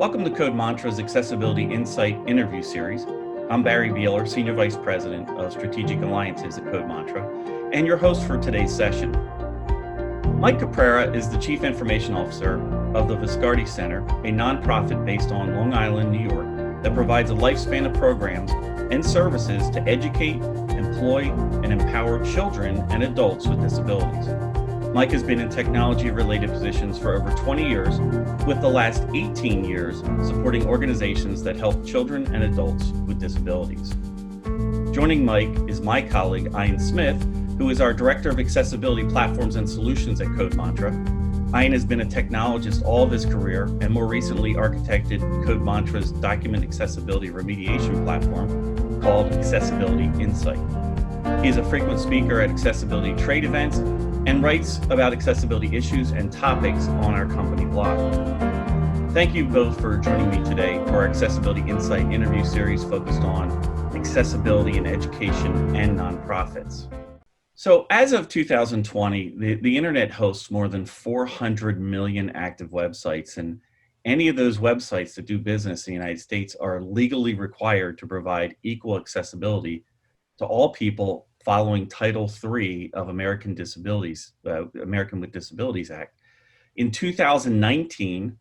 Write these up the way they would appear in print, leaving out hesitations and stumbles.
Welcome to Code Mantra's Accessibility Insight interview series. I'm Barry Bealer, Senior Vice President of Strategic Alliances at Code Mantra, and your host for today's session. Mike Caprara is the Chief Information Officer of the Viscardi Center, a nonprofit based on Long Island, New York, that provides a lifespan of programs and services to educate, employ, and empower children and adults with disabilities. Mike has been in technology-related positions for over 20 years, with the last 18 years supporting organizations that help children and adults with disabilities. Joining Mike is my colleague, Ian Smith, who is our Director of Accessibility Platforms and Solutions at Code Mantra. Ian has been a technologist all of his career and more recently architected Code Mantra's document accessibility remediation platform called Accessibility Insight. He is a frequent speaker at accessibility trade events and writes about accessibility issues and topics on our company blog. Thank you both for joining me today for our Accessibility Insight interview series focused on accessibility in education and nonprofits. So as of 2020, the internet hosts more than 400 million active websites, and any of those websites that do business in the United States are legally required to provide equal accessibility to all people following Title III of American with Disabilities Act. In 2019,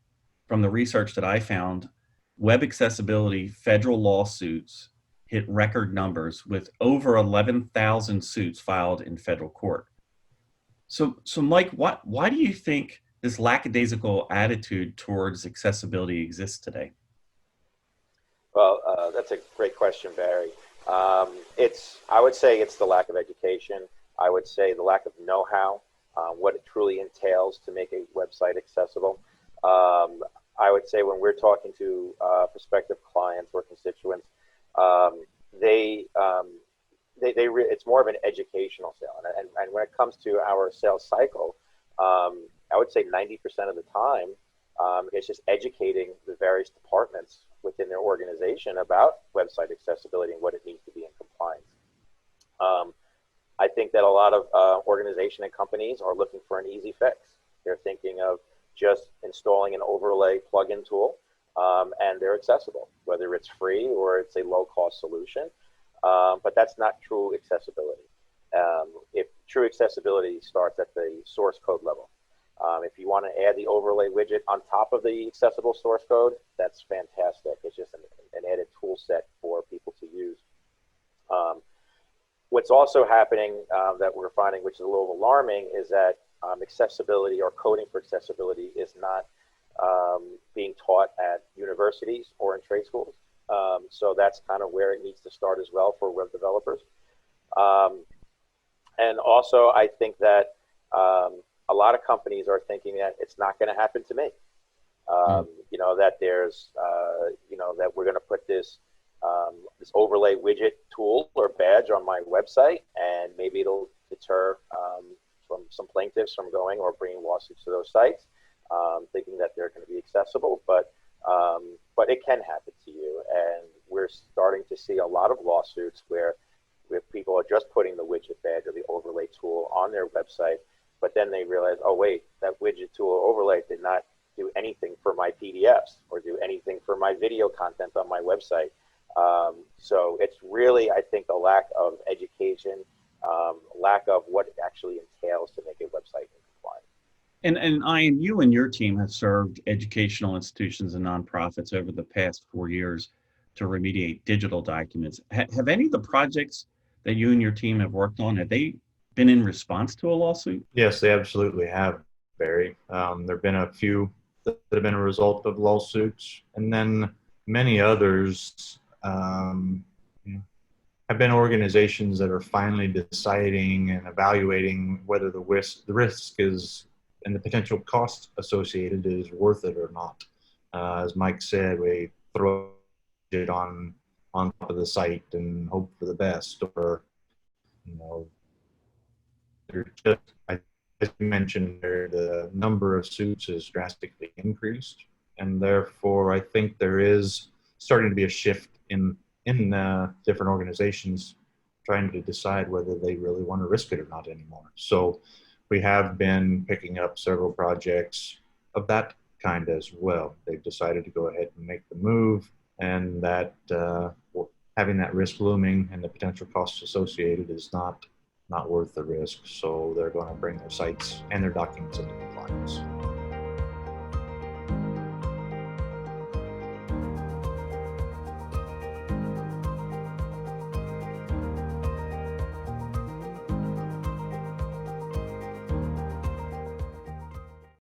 from the research that I found, web accessibility federal lawsuits hit record numbers with over 11,000 suits filed in federal court. So Mike, why do you think this lackadaisical attitude towards accessibility exists today? Well, that's a great question, Barry. I would say it's the lack of education. I would say the lack of know-how, what it truly entails to make a website accessible. I would say when we're talking to prospective clients or constituents, it's more of an educational sale. And when it comes to our sales cycle, I would say 90% of the time, it's just educating the various departments within their organization about website accessibility and what it needs to be in compliance. I think that a lot of organizations and companies are looking for an easy fix. They're thinking of just installing an overlay plugin tool, and they're accessible, whether it's free or it's a low-cost solution. But that's not true accessibility. If true accessibility starts at the source code level. If you want to add the overlay widget on top of the accessible source code, that's fantastic. It's just an added tool set for people to use. What's also happening that we're finding, which is a little alarming, is that accessibility or coding for accessibility is not being taught at universities or in trade schools. So that's kind of where it needs to start as well for web developers. And also, I think that a lot of companies are thinking that it's not going to happen to me. That there's, that we're going to put this overlay widget tool or badge on my website, and maybe it'll deter from some plaintiffs from going or bringing lawsuits to those sites, thinking that they're going to be accessible. But it can happen to you, and we're starting to see a lot of lawsuits where people are just putting the widget badge or the overlay tool on their website, but then they realize, oh wait, that widget tool or overlay did not do anything for my PDFs or do anything for my video content on my website. So it's really, I think, a lack of education, lack of what it actually entails to make a website compliant. And Ian, you and your team have served educational institutions and nonprofits over the past 4 years to remediate digital documents. Have any of the projects that you and your team have worked on, have they been in response to a lawsuit? Yes, they absolutely have, Barry. There have been a few that have been a result of lawsuits, and then many others have been organizations that are finally deciding and evaluating whether the risk is and the potential cost associated is worth it or not. As Mike said, we throw it on top of the site and hope for the best, or as you mentioned, the number of suits has drastically increased, and therefore I think there is starting to be a shift in different organizations trying to decide whether they really want to risk it or not anymore. So we have been picking up several projects of that kind as well. They've decided to go ahead and make the move, and that having that risk looming and the potential costs associated is not worth the risk. So they're going to bring their sites and their documents into compliance.